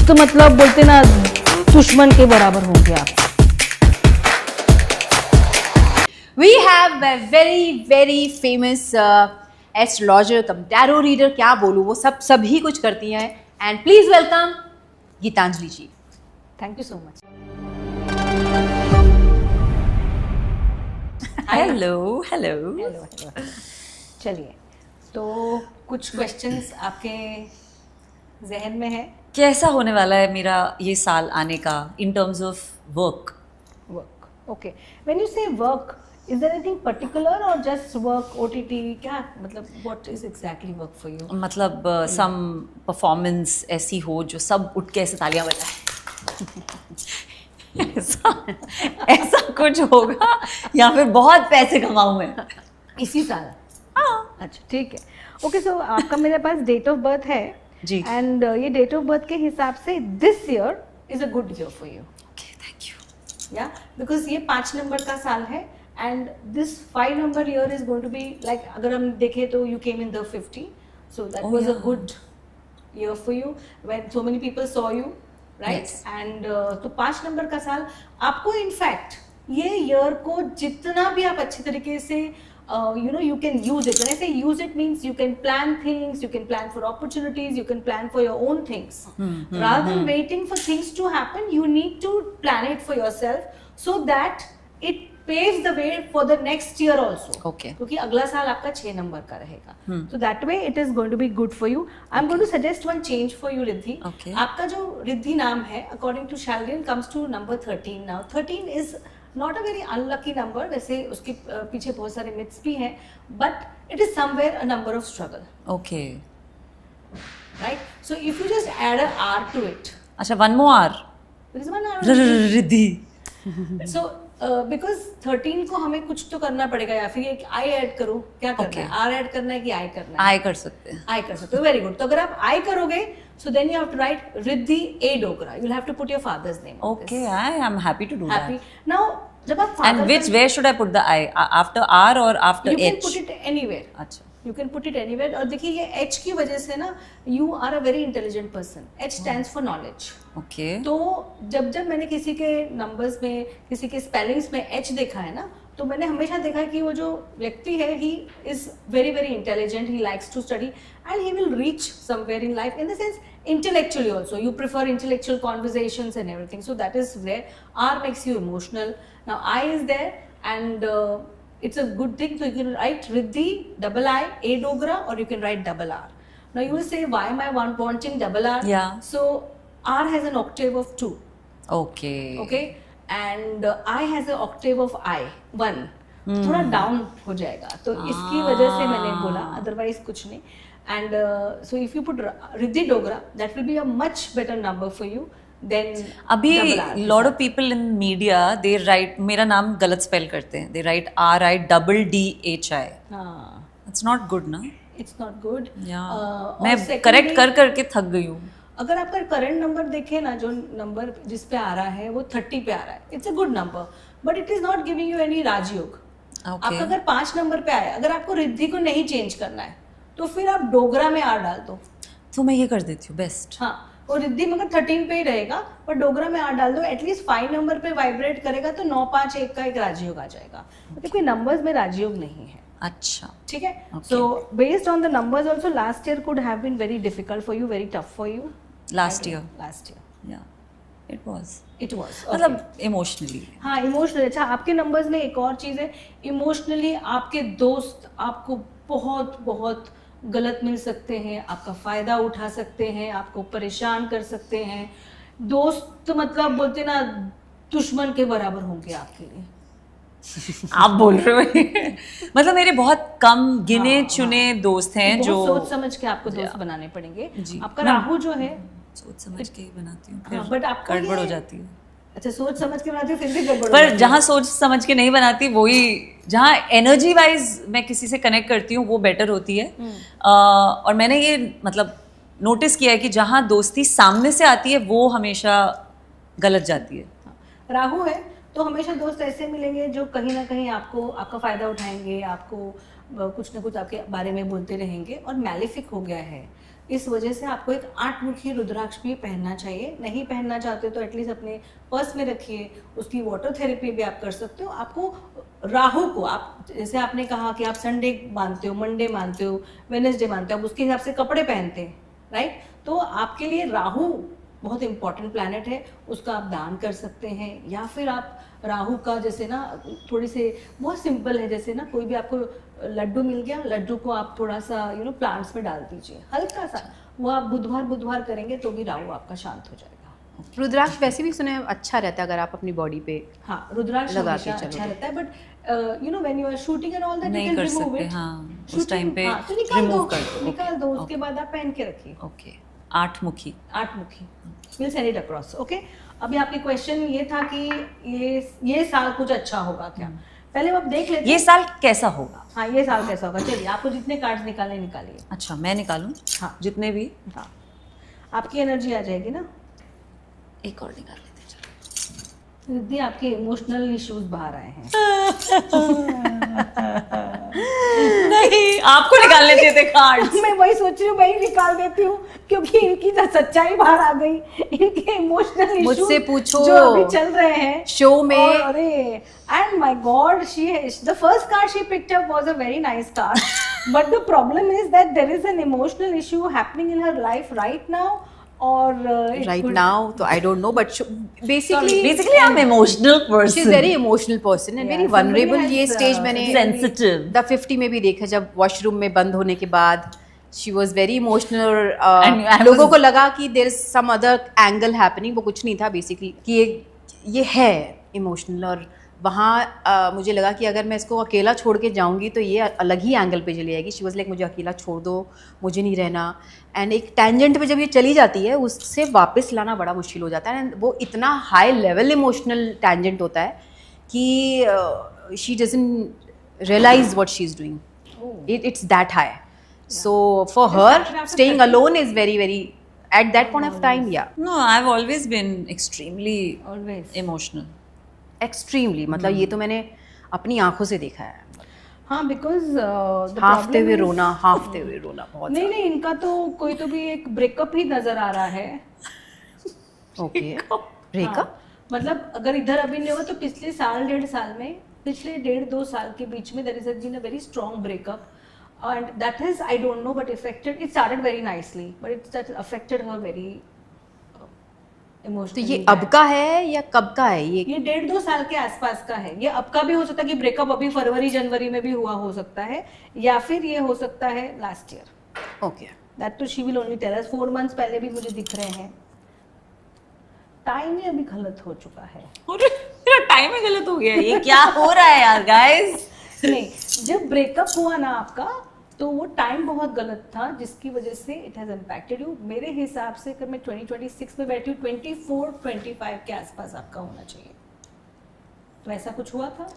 दोस्त मतलब बोलते ना दुश्मन के बराबर होंगे आप। We have a very famous astrologer come tarot reader, क्या बोलूँ, वो सभी कुछ करती हैं। And please welcome Geetanjali ji. Thank you so much. Hello hello. Hello hello. चलिए, तो कुछ क्वेश्चंस आपके जहन में है? कैसा होने वाला है मेरा ये साल आने का in terms of work? Work, okay. When you say work, is there anything particular और जस्ट वर्क, ओटीटी, क्या मतलब what is exactly work for you? मतलब सम परफॉर्मेंस ऐसी हो जो सब उठ के ऐसे तालियां बजाए। ऐसा कुछ होगा या फिर बहुत पैसे कमाऊं मैं इसी साल? हाँ, अच्छा ठीक है। ओके, सो आपका मेरे पास डेट ऑफ बर्थ है जी। एंड ये डेट ऑफ बर्थ के हिसाब से this year is a good year for you. Okay, thank you. या बिकॉज ये 5 नंबर का साल है and this 5 number year is going to be like, अगर हम देखें तो you came in the 50, so that was a good year for you when so many people saw you, right? And तो 5 number का साल आपको, इनफैक्ट ये year को जितना भी आप अच्छी तरीके से you can use it. When I say use it, means you can plan things, you can plan for opportunities, you can plan for your own things. Rather than waiting for things to happen, you need to plan it for yourself so that it paves the way for the next year also. Okay. क्योंकि अगला साल आपका 6 number का रहेगा. So that way it is going to be good for you. I'm going to suggest one change for you, Riddhi. Okay. आपका जो रिद्धि नाम है, according to Chaldean, comes to number 13 now. 13 is not a very unlucky number, वैसे उसके पीछे बहुत सारे myths भी हैं, but it is somewhere a number of struggle. Okay, right? So if you just add a R to it. अच्छा, one more R, Riddhi. So because 13 को हमें कुछ तो करना पड़ेगा, या फिर एक आई ऐड करो। क्या करना है? आर ऐड करना है कि आई करना है? आई कर सकते हैं। आई कर सकते हो, वेरी गुड। तो अगर आप आई करोगे, so then you have to write Riddhi A Dogra. You'll have to put your father's name. Okay, I am happy to do Happy. that. Now, जब आप father And where should I put the I? After R or after H? You can put it anywhere. अच्छा, You can put it anywhere. और देखिए, ये H की वजह से ना, you are a very intelligent person. H stands for knowledge. okay. तो जब मैंने किसी के नंबर्स में, किसी के स्पेलिंग्स में H देखा है ना, तो मैंने हमेशा देखा है कि वो जो व्यक्ति है, he is very very intelligent, he likes to study and he will reach somewhere in life, in the sense intellectually also. You prefer intellectual conversations and everything, so that is where R makes you emotional. Now I is there and it's a good thing, so you can write Riddhi double I A Dogra, or you can write double R. Now you will say, why am I wanting double R? Yeah. So R has an octave of 2. Okay. Okay. And I has an octave of I 1. थोड़ा down हो जाएगा, तो इसकी वजह से मैंने बोला, otherwise कुछ नहीं. And so if you put Riddhi Dogra, that will be a much better number for you than अभी lot of people in media they write, मेरा नाम गलत स्पेल करते हैं, दे राइट RIDDHI. हाँ, इट्स नॉट गुड ना. It's not good. मैं correct कर करके थक गई हूँ. अगर आपका करंट नंबर देखे ना, जो नंबर जिस पे आ रहा है वो 30 पे आ रहा है, it's a good number, but it is not giving you any Rajyoga. आपका अगर 5 नंबर पे आया, अगर आपको रिद्धि को नहीं चेंज करना है, तो फिर आप डोगरा में आर डाल दो. तो मैं ये कर देती हूँ बेस्ट. हाँ, और रिद्धि मगर 13 पे ही रहेगा, पर डोगरा में आर डाल दो. एटलीस्ट 5 नंबर पे वाइब्रेट करेगा, तो 9 5 1 का एक राजयोग आ जाएगा. क्योंकि नंबर्स में राजयोग नहीं है. अच्छा, ठीक है. So based on the numbers also, last year could have been very difficult for you, very tough for you. Last year या इट वाज मतलब इमोशनली. हाँ, इमोशनली. अच्छा, आपके नंबर्स में एक और चीज़ है, इमोशनली आपके दोस्त आपको बहुत बहुत गलत मिल सकते हैं, आपका फ़ायदा उठा सकते हैं, आपको परेशान कर सकते हैं. दोस्त मतलब बोलते ना, दुश्मन के बराबर होंगे आपके लिए. आप बोल रहे हो? मतलब मेरे बहुत कम गिने चुने दोस्त हैं जो सोच समझ के आपको दोस्त बनाने पड़ेंगे. आपका राहु जो है, सोच समझ के ही बनाती हूँ, हाँ, बट आपका गड़बड़ हो जाती है. अच्छा, सोच समझ के बनाती हूँ, फिर भी गड़बड़. पर जहाँ सोच समझ के नहीं बनाती, वही जहाँ एनर्जी वाइज मैं किसी से कनेक्ट करती हूँ, वो बेटर होती है. और मैंने ये मतलब नोटिस किया है कि जहाँ दोस्ती सामने से आती है, वो हमेशा गलत जाती है. राहु है तो हमेशा दोस्त ऐसे मिलेंगे जो कहीं ना कहीं आपका फ़ायदा उठाएंगे, आपको कुछ ना कुछ आपके बारे में बोलते रहेंगे. और मैलिफिक हो गया है, इस वजह से आपको एक 8-मुखी रुद्राक्ष भी पहनना चाहिए। नहीं पहनना चाहते तो एटलीस्ट अपने पर्स में रखिए, उसकी वाटर थेरेपी भी आप कर सकते हो। आपको राहु को, आप जैसे आपने कहा कि आप संडे मानते हो, मंडे मानते हो, वेडनेसडे मानते हो, आप उसके हिसाब से कपड़े पहनते हैं, राइट? तो आपके लिए राहु बहुत इंपॉर्टेंट प्लैनेट है, उसका आप दान कर सकते हैं। या फिर आप राहु का जैसे ना थोड़ी से बहुत सिंपल है, जैसे ना कोई भी आपको लड्डू मिल गया, लड्डू को आप थोड़ा सा प्लांट्स में डाल दीजिए, हल्का सा, वो आप बुधवार करेंगे तो भी राहु आपका शांत हो जाएगा। रुद्राक्ष वैसे भी सुने अच्छा रहता है अगर आप अपनी बॉडी पे हाँ, रुद्राक्ष लगा हमेशा के चलो अच्छा रहता है, but when you are shooting and all that नहीं यू कैन कर रिमूव सकते, इट। हाँ, उस टाइम पे तो निकाल दो, remove कर दो, निकाल okay, दो, उसके बाद आप पहन के रखिए। ओके, 8-मुखी। 8-मुखी, will send it across. Okay, अभी आपके क्वेश्चन ये था कि ये साल कुछ अच्छा होगा क्या? पहले आप देख लेते ये हैं। साल कैसा होगा? हाँ, ये साल कैसा होगा? चलिए, आपको जितने कार्ड्स निकालने निकालिए। अच्छा, मैं निकालूं? हाँ, जितने भी। हाँ, आपकी एनर्जी आ जाएगी ना। एक और निकाल लेते हैं, चलो। रिद्धि, आपके इमोशनल इश्यूज बाहर आए हैं। नहीं, आपको निकालने दिए थे कार्ड्स। मैं वही सोच रही हूँ, वही निकाल देती हूँ, क्योंकि इनकी तो सच्चाई बाहर आ गई। इनके इमोशनल इश्यूज मुझसे पूछो जो अभी चल रहे हैं शो में। और अरे, and my God, the first card she picked up was a very nice card, but the problem is that there is an emotional issue happening in her life right now. और right now तो I don't know but Basically I'm emotional person. she's very emotional person and Yeah, very somebody vulnerable। has, ये stage मैंने sensitive. The 50 में भी देखा, जब washroom में बंद होने के बाद she was very emotional And I लोगों was- को लगा कि there is some other angle happening, वो कुछ नहीं था basically कि ये है emotional। और वहाँ मुझे लगा कि अगर मैं इसको अकेला छोड़ के जाऊँगी तो ये अलग ही एंगल पे चली जाएगी। शी वॉज लाइक मुझे अकेला छोड़ दो, मुझे नहीं रहना। एंड एक टेंजेंट पे जब ये चली जाती है उससे वापस लाना बड़ा मुश्किल हो जाता है। एंड वो इतना हाई लेवल इमोशनल टेंजेंट होता है कि she doesn't realise what she is doing, it's that high. So for her staying alone is very very at that point of time, yeah, No, I've always been extremely always emotional. extremely, मतलब ये तो मैंने अपनी आंखों से देखा है। हाँ, बिकॉज हाफते हुए रोना, हाफते हुए रोना बहुत। नहीं नहीं, इनका तो कोई तो भी एक ब्रेकअप ही नजर आ रहा है। ओके, ब्रेकअप मतलब अगर इधर अभी नहीं हुआ तो पिछले साल 1.5 साल में, पिछले 1.5-2 साल के बीच में there is been a very strong breakup, and that is, I don't know, but affected, it started very nicely but it affected her very तो इमोशनली। ये अब का है या कब का है ये? 1.5-2 साल के आसपास का है। ये अब का भी हो सकता है कि ब्रेकअप अभी फरवरी जनवरी में भी हुआ हो सकता है, या फिर ये हो सकता है लास्ट ईयर। ओके, दैट तो she will only tell us. 4 months पहले भी मुझे दिख रहे हैं। टाइम ही अभी गलत हो चुका है। अरे, मेरा टाइम ही गलत हो गया। ये क्या हो रहा है यार गाइस? नहीं, जब ब्रेकअप हुआ ना आपका, तो वो टाइम बहुत गलत था, जिसकी वजह से इट हैज इम्पैक्टेड यू। मेरे हिसाब से अगर मैं 2026 में बैठी हूँ, 24-25 के आसपास आपका होना चाहिए। तो ऐसा कुछ हुआ था?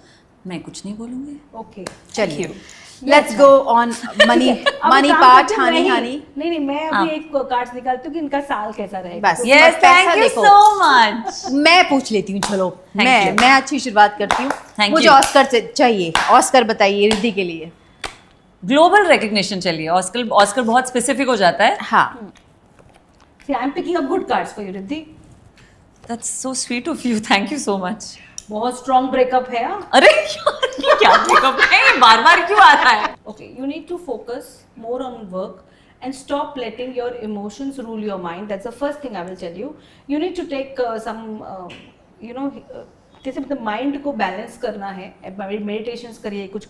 मैं कुछ नहीं बोलूंगी। ओके, चलिए let's go on money part. हानी हानी नहीं, मैं अभी एक कार्ड्स निकालती हूँ कि इनका साल कैसा रहेगा। बस Yes, पैसा thank you देखो। so much. मैं पूछ लेती हूँ, चलो Thank you. मैं अच्छी शुरुआत करती हूँ। Thank मुझे you. ऑस्कर चाहिए। ऑस्कर बताइए रिद्धि के लिए। ग्लोबल रिकग्निशन चलिए। ऑस्कर बहुत स्पेसिफिक हो जाता है। हाँ, See, I'm picking up good cards for you, Riddhi. That's so sweet of you. Thank you so much. बहुत स्ट्रॉन्ग ब्रेकअप है। अरे यार, ये क्या ब्रेकअप है? बार-बार क्यों आ रहा है? Okay, you need to focus more on work and stop letting your emotions rule your mind. That's the first thing I will tell you. You need to take some, कैसे मतलब माइंड को balance करना है। Meditations करिए कुछ।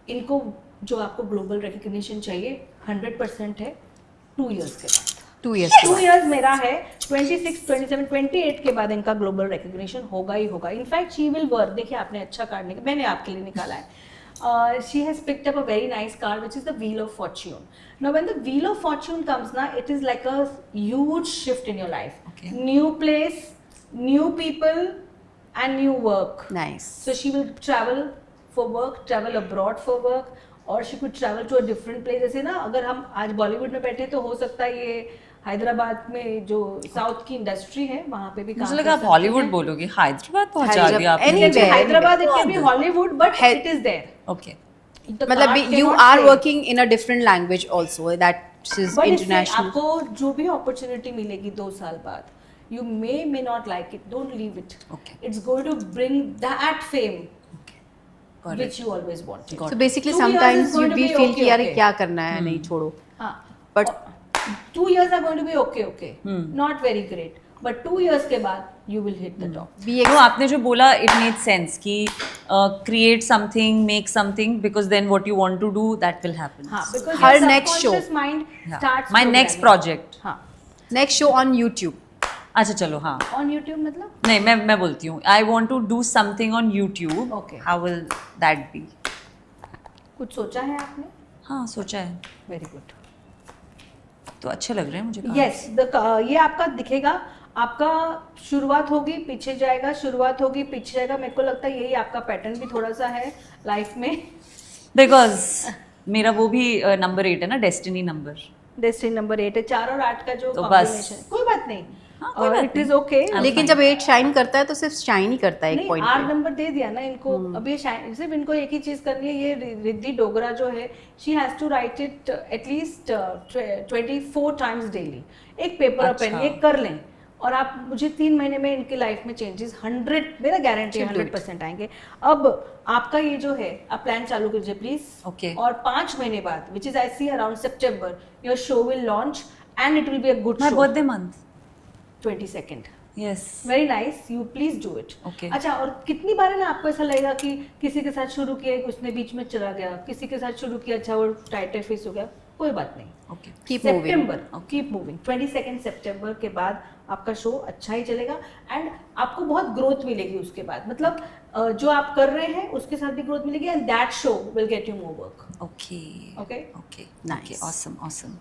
इनको जो आपको ग्लोबल रिकग्निशन चाहिए 100% है 2 years के बाद। 2 years 2 years मेरा है, 26, 27, 28 के बाद इनका ग्लोबल रिकग्निशन होगा ही होगा। In fact she will work. देखिए, आपने अच्छा कार्ड निकाला, मैंने आपके लिए निकाला है। She has picked up a very nice card which is the wheel of fortune. Now when the wheel of fortune comes ना, it is like a huge shift in your life. Okay. New place, new people and new work. Nice. So she will travel for work, travel abroad for work, और she could travel to a different place। जैसे ना, अगर हम आज बॉलीवुड में बैठे तो हो सकता है ये हैदराबाद में जो साउथ की इंडस्ट्री है वहाँ पे भी काम मुझे कर लगा आप सकते हॉलीवुड हैं। बोलोगे। हैदराबाद पहुंचा हैदराबाद, दिया आपने। anyway, मुझे। Hyderabad it can be Hollywood, but है- इट इज देयर। Okay. मतलब you are working in a different language also, that But इससे इंटरनेशनल। आपको जो भी अपॉर्चुनिटी मिलेगी 2 साल बाद, you may not like it, don't leave it. Okay. It's going to bring that fame Got which you always wanted. Got So basically 2 years is sometimes going you to भी be feel okay, कि यार okay. क्या करना है, नहीं छोड़ो। हाँ, But 2 years are going to be okay, not very great, but 2 years के बाद you will hit the top. भी एक तो आपने जो बोला इट मेड सेंस कि create something, make something, because then what you want to do that will happen. हाँ, because Her your next show. subconscious mind starts my next programming. Project. हाँ, next show on YouTube. अच्छा चलो, हाँ. on YouTube मतलब? नहीं, मैं बोलती हूँ, I want to do something on YouTube. Okay. How will that be? कुछ सोचा है आपने? हाँ, सोचा है. Very good. तो अच्छे लग रहे हैं मुझे. Yes, ये आपका दिखेगा, आपका शुरुआत होगी पीछे जाएगा, शुरुआत होगी पीछे जाएगा. मेरे को लगता है यही आपका पैटर्न भी थोड़ा सा है लाइफ में. बिकॉज मेरा वो भी नंबर 8 है ना, डेस्टिनी नंबर. डेस्टिनी नंबर 8 है, 4 और 8 का जो तो बस. कॉम्बिनेशन. कोई बात नहीं, हाँ, कोई बात इट इज नहीं. ओके. लेकिन जब 8 शाइन करता है तो सिर्फ शाइन ही करता है एक नहीं, पॉइंट 8 पे। नंबर दे दिया ना इनको. अब ये सिर्फ इनको एक ही चीज करनी है. ये रिद्धि डोगरा जो है, she has to write it at least 24 times daily. एक पेपर और पेन अच्छा. ये कर लें, और आप मुझे 3 महीने में इनकी लाइफ में चेंजेस 100, मेरा गारंटी 100% आएंगे. अब आपका ये जो है, आप प्लान चालू कीजिए प्लीज. Okay. और 5 महीने बाद, which is I see around September, your show will launch and it will be a good my show. Birthday month. 22nd. Yes. Very nice, you please do it. Okay. अच्छा, और कितनी बार है ना आपको ऐसा लगेगा कि किसी के साथ शुरू किया, उसने बीच में चला गया, किसी के साथ शुरू किया, अच्छा वो टाइटर फेस हो गया, कोई बात नहीं. ओके. Keep moving. सितंबर, कीप मूविंग. 22 सितंबर के बाद आपका शो अच्छा ही चलेगा एंड आपको बहुत ग्रोथ मिलेगी उसके बाद. मतलब जो आप कर रहे हैं उसके साथ भी ग्रोथ मिलेगी and that show will get you more work. Okay. Okay? Okay. Nice. Awesome awesome.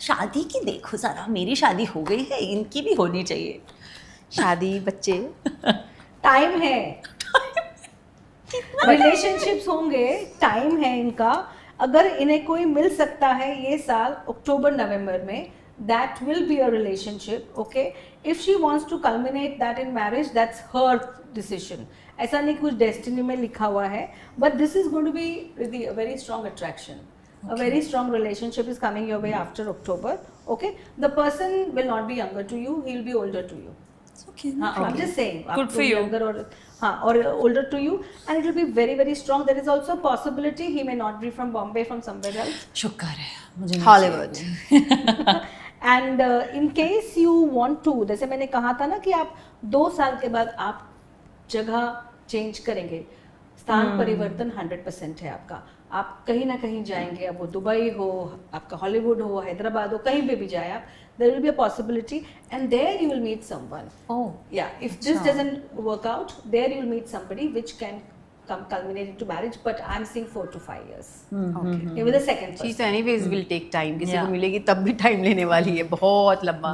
शादी की देखो जरा, मेरी शादी हो गई है, इनकी भी होनी चाहिए. शादी, बच्चे, टाइम है, रिलेशनशिप्स होंगे, टाइम है इनका. अगर इन्हें कोई मिल सकता है ये साल अक्टूबर नवंबर में, that will be a relationship. Okay, if she wants to culminate that in marriage, that's her decision. ऐसा नहीं कुछ डेस्टिनी में लिखा हुआ है, but this is going to be really a very strong attraction. A very strong relationship is coming your way after October. Okay, the person will not be younger to you, he will be older to you. Okay. I'm just saying. Good आपको for you. Younger or older to you, and it will be very very strong. There is also a possibility he may not be from Bombay, from somewhere else. शुक्र है मुझे नहीं Hollywood. चाहिए. And in case you want to, जैसे मैंने कहा था ना कि आप 2 साल के बाद आप जगह चेंज करेंगे, स्थान परिवर्तन 100% है आपका. आप कहीं ना कहीं जाएंगे, अब वो दुबई हो, आपका हॉलीवुड हो, हैदराबाद हो, कहीं पे भी जाए आप, there will be a possibility and there you will meet someone. Oh. Yeah, if this doesn't work out, there you will meet somebody which can come culminate into marriage, but I'm seeing 4 to 5 years. Okay. Yeah, with the second She person. anyways will take time. किसी Yeah. को मिलेगी तब भी time लेने वाली है, बहुत लंबा.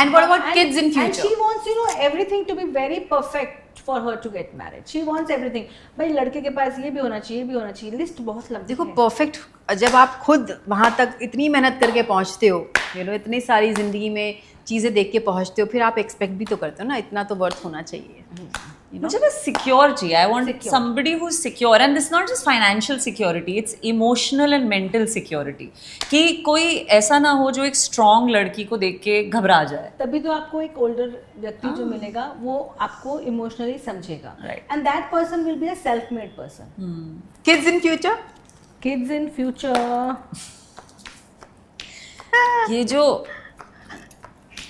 And what about kids in And future? she wants, you know, everything to be very perfect for her to get married. She wants everything. भाई लड़के के पास ये भी होना चाहिए, ये भी होना चाहिए. लिस्ट बहुत लंबी देखो है. परफेक्ट, जब आप खुद वहाँ तक इतनी मेहनत करके पहुँचते हो, यू नो, इतनी सारी जिंदगी में चीज़ें देख के पहुँचते हो, फिर आप एक्सपेक्ट भी तो करते हो ना, इतना तो वर्थ होना चाहिए. You know? मुझे बस सिक्योर चाहिए. I want Secure. Somebody who is secure, and this not just financial security, it's emotional and mental security. कि कोई ऐसा ना हो जो एक स्ट्रॉन्ग लड़की को देख के घबरा जाए. तभी तो आपको एक ओल्डर व्यक्ति जो मिलेगा वो आपको इमोशनली समझेगा. Right. And that person will be a self-made person. Kids in future? Kids in future. ये जो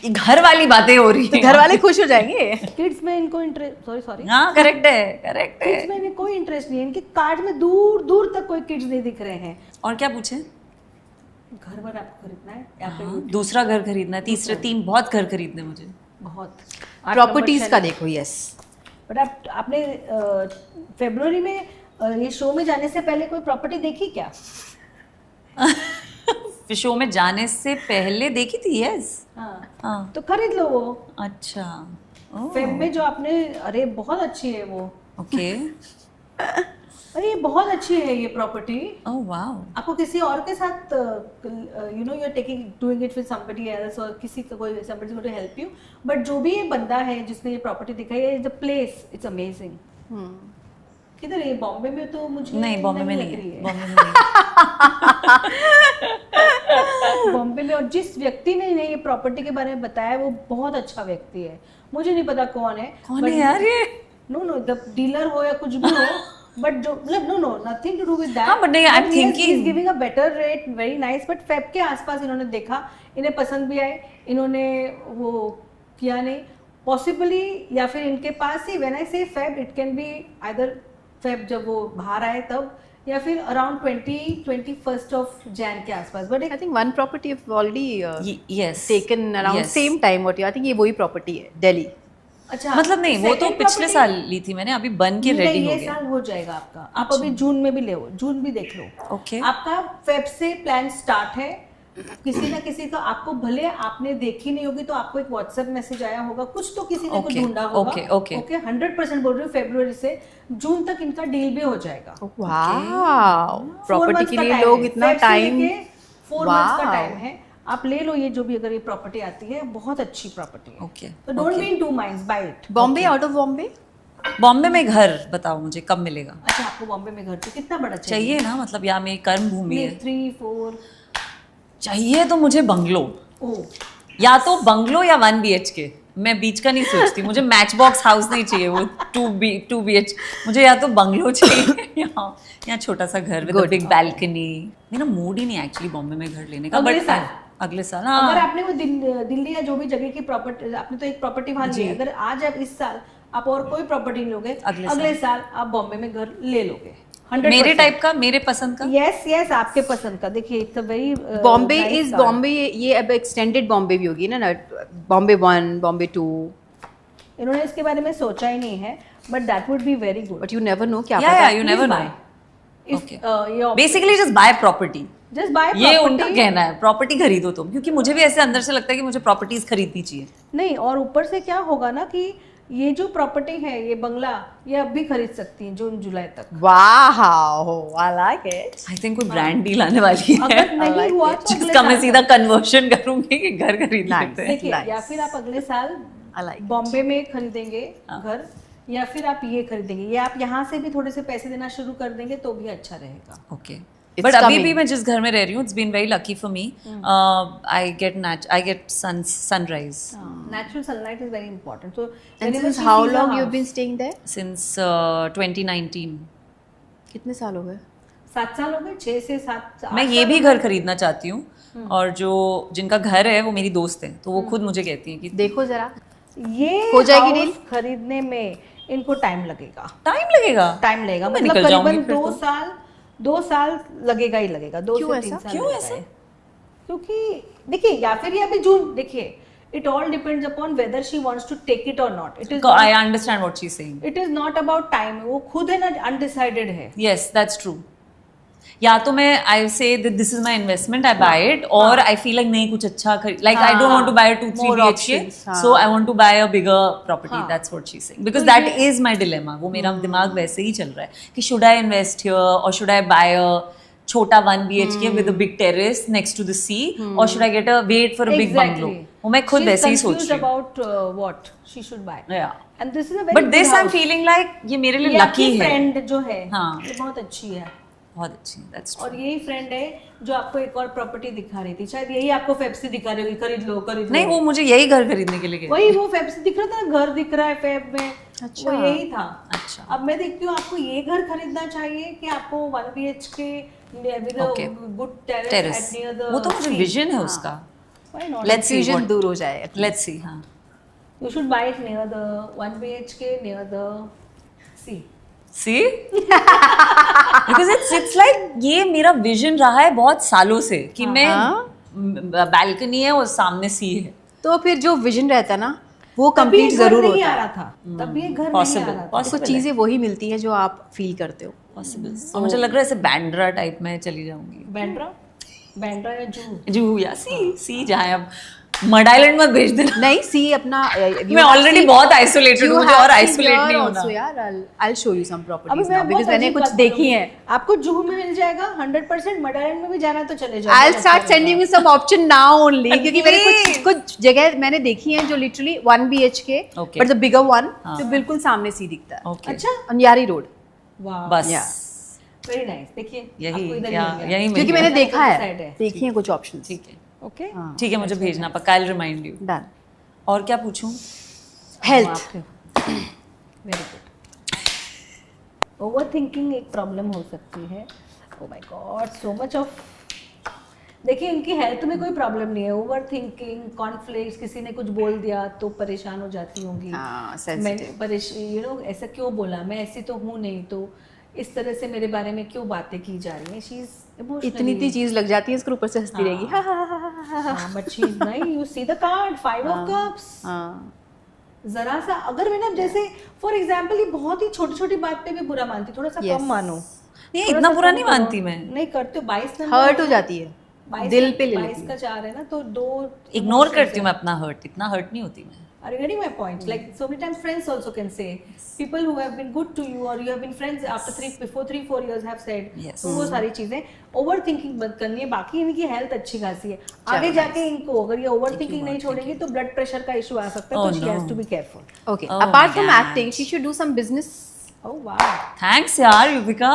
ये घर वाली बातें हो रही तो हैं. घर वाले खुश हो जाएंगे. किड्स में इनको इंटरेस्ट, सॉरी, हाँ, करेक्ट है, करेक्ट किड्स है. में भी कोई इंटरेस्ट नहीं है. इनके कार्ड में दूर दूर तक कोई किड्स नहीं दिख रहे हैं. और क्या पूछे? घर पर आपको खरीदना है या फिर हाँ, दूसरा घर खरीदना है, तीसरे 3 बहुत घर खरीदने मुझे. बहुत प्रॉपर्टीज का देखो. यस, बट आपने फरवरी में ये शो में जाने से पहले कोई प्रॉपर्टी देखी क्या? शो में जाने से पहले देखी थी. यस. हाँ, हाँ. तो खरीद लो वो. अच्छा. फेम में जो आपने, अरे बहुत अच्छी है वो. ओके. अरे ये बहुत अच्छी है ये प्रॉपर्टी. Oh wow. आपको किसी और के साथ, you know, you are taking doing it with somebody else, और किसी का कोई somebody is going to help you. But जो भी ये बंदा है जिसने ये प्रॉपर्टी दिखाई है, द प्लेस इट्स अमेजिंग. किधर है? बॉम्बे में तो मुझे नहीं, बॉम्बे में लग नहीं रही है. बॉम्बे में नहीं. बॉम्बे में, और जिस व्यक्ति ने इन्हें ये प्रॉपर्टी के बारे में बताया वो बहुत अच्छा व्यक्ति है, मुझे नहीं पता कौन है यार ये? नो द डीलर हो या कुछ भी हो, बट जो मतलब no nothing to do with that. हाँ, but नहीं, I'm thinking- he is giving a better rate, very nice, but Feb के आसपास इन्होंने देखा, इन्हें पसंद भी आए, इन्होंने वो किया नहीं पॉसिबली, या फिर इनके पास ही, व्हेन आई से Feb it can be either Feb जब वो बाहर आए तब, या फिर अराउंड 21st ऑफ जैन के आसपास। But I think one property you've already yes taken around yes. same time what you, I think ये वही property है दिल्ली। अच्छा, मतलब नहीं, वो तो second पिछले property- साल ली थी मैंने, अभी बन के रेडी हो ये गया। साल हो जाएगा आपका, आप अभी जून में भी ले, जून भी देख लो। ओके। आपका फेब से प्लान स्टार्ट है, किसी ना किसी का, आपको भले आपने देखी नहीं होगी तो आपको एक व्हाट्सएप मैसेज आया होगा, कुछ तो किसी ने कुछ Okay, ढूंढा होगा। okay, okay. ओके 100% बोल रही हूँ, फरवरी से जून तक इनका डील भी हो जाएगा। वाओ, 4 प्रॉपर्टी months के का लिए time लोग है, इतना Feb से टाइम। लेके 4 months का Wow. टाइम है, आप ले लो ये जो भी, अगर ये प्रॉपर्टी आती है बहुत अच्छी प्रॉपर्टी है। Okay, तो don't be in two minds, buy it. Bombay, out of Bombay? Bombay में घर बताओ मुझे कब मिलेगा? अच्छा, आपको बॉम्बे में घर तो कितना बड़ा चाहिए? चाहिए ना, मतलब यहाँ मेरी कर्म भूमि है। 3, 4? चाहिए तो मुझे बंगलो, ओह, या तो बंगलो या 1 BHK। मैं बीच का नहीं सोचती, मुझे मैच बॉक्स हाउस नहीं चाहिए, वो 2 BH, मुझे या तो बंगलो चाहिए यहाँ छोटा सा घर विद बिग बैल्कनी। मेरा मूड ही नहीं एक्चुअली बॉम्बे में घर लेने का, अगले बट साल? अगले साल अगर हाँ। आपने वो दिल्ली या जो भी जगह की प्रॉपर्टी, आपने तो एक प्रॉपर्टी वहां ली है, अगर आज आप इस साल आप और कोई प्रॉपर्टी नहीं लोगे, अगले साल आप बॉम्बे में घर ले लोगे 100%। मेरे टाइप का, मेरे पसंद का। यस आपके पसंद का। देखिए it's a very Bombay is Bombay, ये अब एक्सटेंडेड बॉम्बे भी होगी ना, बॉम्बे 1, बॉम्बे 2। इन्होंने इसके बारे में सोचा ही नहीं है, but that would be very good. But you never know, क्या Yeah, पता। yeah, you never know. Okay. Basically just by property, just by ये उनका कहना है, प्रॉपर्टी खरीदो तुम, क्योंकि मुझे भी ऐसे अंदर से लगता है कि मुझे प्रॉपर्टीज खरीदनी चाहिए। नहीं, और ऊपर से क्या होगा ना कि ये जो प्रॉपर्टी है, ये बंगला, ये अब भी खरीद सकती हैं जून जुलाई तक। Wow, I like it. I think कोई ब्रांड डील आने वाली है, अगर नहीं हुआ तो अगले जिसका मैं साल सीधा कन्वर्शन करूंगी कि घर खरीद Nice. लेते हैं। देखिए, Nice. या फिर आप अगले साल I like it. बॉम्बे में खरीदेंगे घर, या फिर आप ये खरीदेंगे, या आप यहाँ से भी थोड़े से पैसे देना शुरू कर देंगे तो भी अच्छा रहेगा। ओके, It's बट अभी coming. भी मैं जिस घर में रह रही हूँ, it's been very lucky for me. I get sunrise natural sunlight is very important. So And since how long you've been staying there? Since 2019। कितने साल हो गए? 7 साल हो गए, 6 से 7। मैं ये भी घर खरीदना चाहती हूँ, और जो जिनका घर है वो मेरी दोस्त है, तो वो खुद मुझे कहती है कि देखो जरा, ये हो जाएगी house डील? खरीदने में इनको टाइम लगेगा, टाइम लगेगा। टाइम लगेगा, मैं मतलब निकल जाऊंगी करीबन फिर 2 साल लगेगा ही लगेगा। 2 क्यों से ऐसा? 3 साल क्यों लगेगा ऐसा? ये। क्योंकि देखिए, या फिर ये अभी जून, देखिए it all depends upon whether she wants to take it और not. I understand what she is saying. It is not about time, वो खुद है ना अनडिसाइडेड है। Yes, that's true. या तो मैं I say this is my investment, I buy it, और आई फील लाइक नहीं कुछ अच्छा like I don't want to buy 2-3 More BHK, options, हाँ. So I want to bye a bigger property. That's what she is saying, because that is my dilemma. वो मेरा दिमाग वैसे ही चल रहा है कि शुड आई इन्वेस्ट हियर और शुड आई बाय अ छोटा 1 BHK with a big terrace next to the sea, और should I get a wait for a big bungalow. वो मैं खुद वैसे ही सोच रही हूँ। About what she should buy, Yeah. And this is a very but this I am feeling like ये मेरे लिए लकी है। फ्रेंड जो है, हाँ. ये बहुत अच्छी है, बहुत अच्छी, दैट्स ट्रू। और यही फ्रेंड है जो आपको एक और प्रॉपर्टी दिखा रही थी, शायद यही आपको फेब से दिखा रही होगी, खरीद लो खरीद लो। नहीं, वो मुझे यही घर खरीदने के लिए कहती वही वो फेब से दिख रहा था ना, घर दिख रहा है फेब में। अच्छा। वो यही था। अच्छा। अब मैं देखती हूँ, आपको ये घर खरीदना चाहिए कि आपको 1 BHK with a Okay. good terrace terrace, at near the वो तो मुझे sea? विजन है हाँ. उसका। Why not? Let's see Confusion what, दूर हो जाए। Let's see. हाँ, You should buy it near the 1 BHK near the sea. Sea because it's like ये मेरा विजन रहा है बहुत सालों से कि मैं बैल्कनी है और सामने सी है। तो फिर जो विजन रहता है ना, वो तभी कंप्लीट ये घर जरूर नहीं होता आ है। रहा था, तब ये घर नहीं आ Possible, रहा था। possible. कुछ चीजें वही मिलती है जो आप फील करते हो। पॉसिबल। और मुझे लग रहा है ऐसे बैंड्रा टाइप में चली जाऊंगी, बैंड्रा या जू। जूहू या सी जाए। अब मड आइलैंड मत भेज देना। नहीं, सी अपना मैं ऑलरेडी बहुत आइसोलेटेड हूँ, मुझे और आइसोलेट नहीं होना। also यार, I'll show you some अभी properties मैं now because बहुत मैंने अजीब कुछ बात देखी बोलूंगी। हैं। आपको जूहू में मिल जाएगा 100%, मडालैंड में भी जाना है तो चले जाओ। I'll start sending you some option now only क्योंकि मैंने कुछ जगह मैंने देखी हैं जो literally 1 BHK Okay. but the bigger one, जो बिल्कुल सामने सी दिखता है। ओके, अच्छा, अंयारी रोड। वाह। बस Yeah. Very nice. देखिए यही आपको इधर ही या मिल गया। यही मिल क्योंकि गया। मैंने देखा Side है, देखी है कुछ ऑप्शंस। ठीक है ओके ठीक है, मुझे भेजना पक्का, आई रिमाइंड यू। डन। और क्या पूछूं? Health. Very good. Over thinking एक प्रॉब्लम हो सकती है। Oh my God, so much of. देखिए इनकी हेल्थ में कोई प्रॉब्लम नहीं है। ओवर थिंकिंग, कॉन्फ्लिक्ट, किसी ने कुछ बोल दिया तो परेशान हो जाती होंगी। हाँ, मैं sensitive। ऐसा क्यों बोला, मैं ऐसी तो हूँ नहीं, तो इस तरह से मेरे बारे में क्यों बातें की जा रही हैं। शी इज इतनी इतनी चीज लग जाती है, इसके ऊपर से हंसती रहेगी। बट शी इज नहीं, you see the card 5 of cups. हाँ, जरा सा अगर मैं ना, जैसे फॉर एग्जाम्पल, ये बहुत ही छोटी छोटी बात पे भी बुरा मानती, थोड़ा सा Yes. कम मानो। नहीं, थोड़ा इतना सा बुरा कम नहीं करो। मानती मैं। नहीं करते हो। 22 नंबर हर्ट हो जाती है, दिल पे ले 22 लेती का है। 4 है ना, तो 2 इग्नोर करती हूँ मैं अपना हर्ट, इतना हर्ट नहीं होती मैं। Are you getting my point? Like so many times friends also can say, people who have been good to you or you have been friends after 3-4 years have said, Yes. तो वो सारी चीजें over thinking बंद करनी है। बाकी इनकी health अच्छी खासी है। आगे जाके इनको अगर ये ओवर थिंकिंग नहीं छोड़ेंगी तो ब्लड प्रेशर का इशू आ सकता है, Oh, तो she has no. to be careful. Okay. Oh Apart my from God. acting, she should do some business. Oh wow. Thanks यार युविका।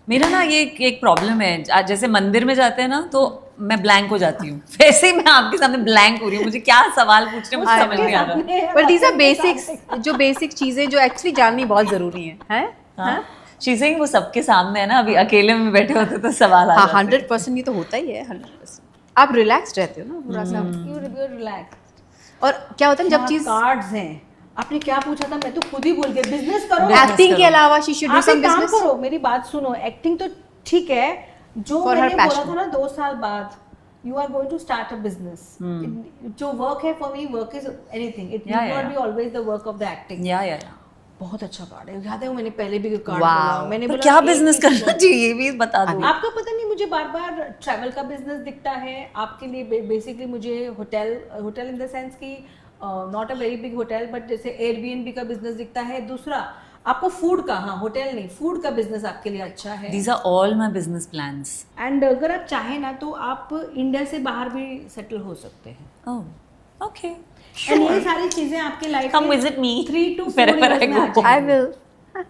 मेरा ना ये एक प्रॉब्लम है, जैसे मंदिर में जाते हैं ना तो मैं ब्लैंक हो जाती हूँ, वैसे ही मैं आपके सामने ब्लैंक हो रही हूँ। मुझे क्या सवाल पूछने मुझे समझ नहीं आ रहा। But these are basics, जो बेसिक चीजें जो एक्चुअली जाननी बहुत जरूरी है। हाँ चीजें वो सबके सामने है ना, अभी अकेले में बैठे होते तो सवाल आ हाँ, जाते। 100% ये तो होता ही है, 100%। आप रिलैक्स रहते हो ना पूरा सा। You relax. और क्या होता है जब चीज कार्ड्स हैं, आपने क्या पूछा था, मैं तो खुद ही भूल गई। बिजनेस करो। एक्टिंग के अलावा she should do आप some एक काम business. करो, मेरी बात सुनो। एक्टिंग तो ठीक है, जो For her मैंने बोला passion. था ना 2 साल बाद you are going to start a business. जो वर्क है for me, work is anything, it Yeah, need not yeah. Be always the work of the acting. या बहुत अच्छा कार्ड है, याद है वो मैंने पहले भी कार्ड Wow. बोला। मैंने पर बोला क्या एक बिजनेस ही करना चीज़ है। चाहिए ये भी बता दो। आपका पता नहीं, मुझे बार बार ट्रैवल का बिजनेस दिखता है आपके लिए। बेसिकली मुझे होटल इन द सेंस की not a very big hotel, but जैसे एयरबीएनबी का बिजनेस दिखता है। दूसरा आपको फूड का, हाँ होटल नहीं, फूड का बिजनेस आपके लिए अच्छा है। These are all my business plans. And अगर आप चाहें ना तो आप इंडिया से बाहर भी सेटल हो सकते हैं। Oh, okay. एंड ये सारी चीजें आपके life Come visit me 3 to 4 wherever years I में आ go. I जाएंगी। will.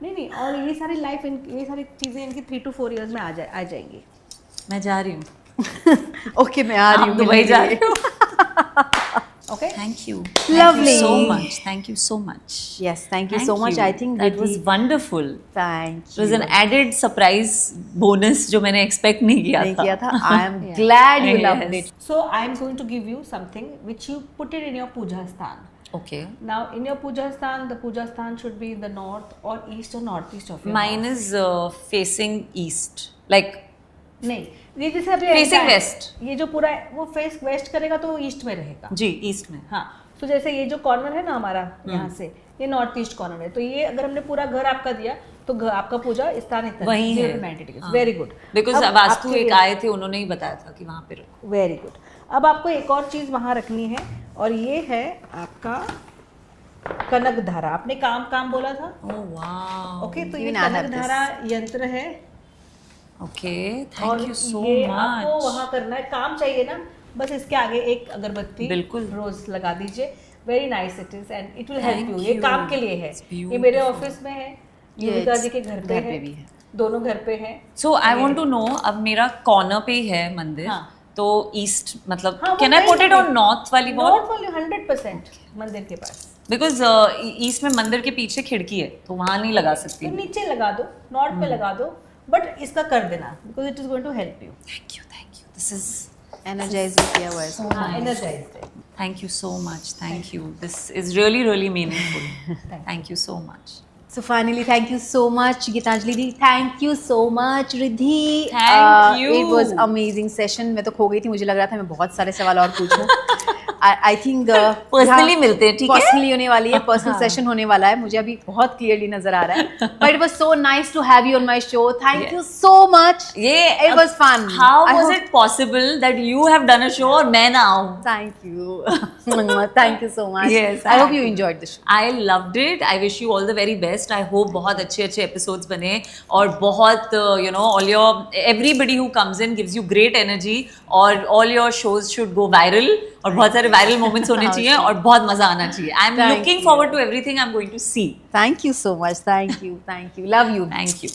नहीं, और ये सारी चीजें इनकी 3 to 4 years में आ जाएंगी। मैं जा रही हूँ। ओके, मैं आ रही हूँ दुबई जा रही मिलने हूँ। Okay Thank you. Lovely. Thank you so much. Thank you so much. के लिए। Yes, thank you so much. I think that was wonderful. Thank It was you. an added surprise bonus जो मैंने expect नहीं किया नहीं था। किया था। I am glad you Yes. loved it. So I am going to give you something which you put it in your puja sthan. Okay. Now in your puja sthan, the puja sthan should be in the north or east or northeast of your Mine house. is facing east. Like नहीं, ये जैसे अभी Facing ऐसा है, west. ये जो पूरा है, वो फेस वेस्ट करेगा तो ईस्ट में रहेगा। जी east में। हाँ, तो जैसे ये जो कॉर्नर है ना हमारा यहाँ से, ये नॉर्थ ईस्ट कॉर्नर है, तो ये अगर हमने पूरा घर आपका दिया तो आपका पूजा स्थान इतना वही है। 90 degree. Very good. Because vastu एक आए थे, उन्होंने ही बताया था कि वहाँ पे रखो। Very good. अब आपको एक और चीज वहां रखनी है, और ये है आपका कनक धारा। आपने काम बोला था। Oh wow. ओके, तो ये Even I have कनक धारा यंत्र है। Okay. और Thank you so ये आपको much. वहां करना है। काम चाहिए ना, बस इसके आगे एक अगरबत्ती बिल्कुल। रोज लगा दीजिए। Very nice it is and it will help Thank you. ये you. काम के लिए है। It's ये मेरे beautiful. ऑफिस में है, ये युविका जी के घर पे घर पे भी है, है। दोनों घर पे है। So I want to know, अब मेरा कॉर्नर पे ही है मंदिर, हाँ। तो ईस्ट मतलब हाँ, वो कैन आई कहीं पुट इट भी- ऑन नॉर्थ वाली वॉल? नॉर्थ वाली 100% मंदिर के पास। बिकॉज ईस्ट में मंदिर के पीछे खिड़की है, तो वहां नहीं लगा सकती। तो नीचे लगा दो, नॉर्थ पे लगा दो, बट इसका कर देना because it is going to help you. Thank you this is Energize भी किया हुआ है इसको। Energized. Thank you so much, thank you, this is really meaningful. Thank you so much. So finally, thank you so much, Gitanjali Di. Thank you so much, Riddhi. Thank you. It was amazing session. मैं तो खो गई थी, मुझे लग रहा था मैं बहुत सारे सवाल और पूछूं। I think Personally मिलते हैं, ठीक है? Personally होने वाली है, personal session होने वाला है, मुझे अभी बहुत clearly नजर आ रहा है। But it was so nice to have you on my show. Thank you so much. It was fun. How I was hope- it possible that you have done a show और मैं ना आऊँ? Thank you. Thank you so much. Yes, I hope you enjoyed the show. I loved it. I wish you all the very best. I hope बहुत अच्छे episodes बने और बहुत all your everybody who comes in gives you great energy और all your shows should go viral और बहुत सारे viral moments होने चाहिए और बहुत मजा आना चाहिए. I am Thank looking you. Forward to everything I am going to see. Thank you so much. Thank you. Thank you. Love you. Thank you.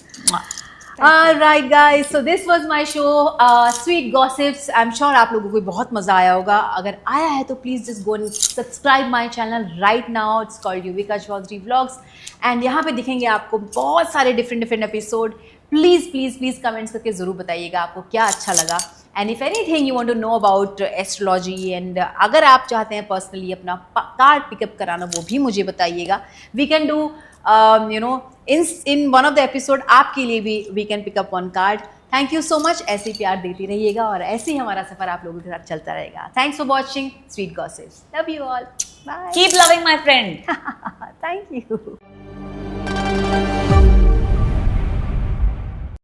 All right, guys. So this was my show, Sweet Gossips. I'm sure आप लोगों को बहुत मजा आया होगा. अगर आया है तो please just go and subscribe my channel right now. It's called Yuvika Chaudhary Vlogs. And यहाँ पे दिखेंगे आपको बहुत सारे different episode. Please comments करके ज़रूर बताइएगा आपको क्या अच्छा लगा. And if anything you want to know about astrology and अगर आप चाहते हैं personally अपना कार्ड पिकअप कराना वो भी मुझे बताइएगा. We can do in one of the episode आपके लिए भी we can pick up one card. Thank you so much. ऐसे ही प्यार देती रहिएगा और ऐसे ही हमारा सफर आप लोगों के साथ चलता रहेगा. Thanks for watching Sweet Gossips. Love you all. Bye. Keep loving my friend. Thank you.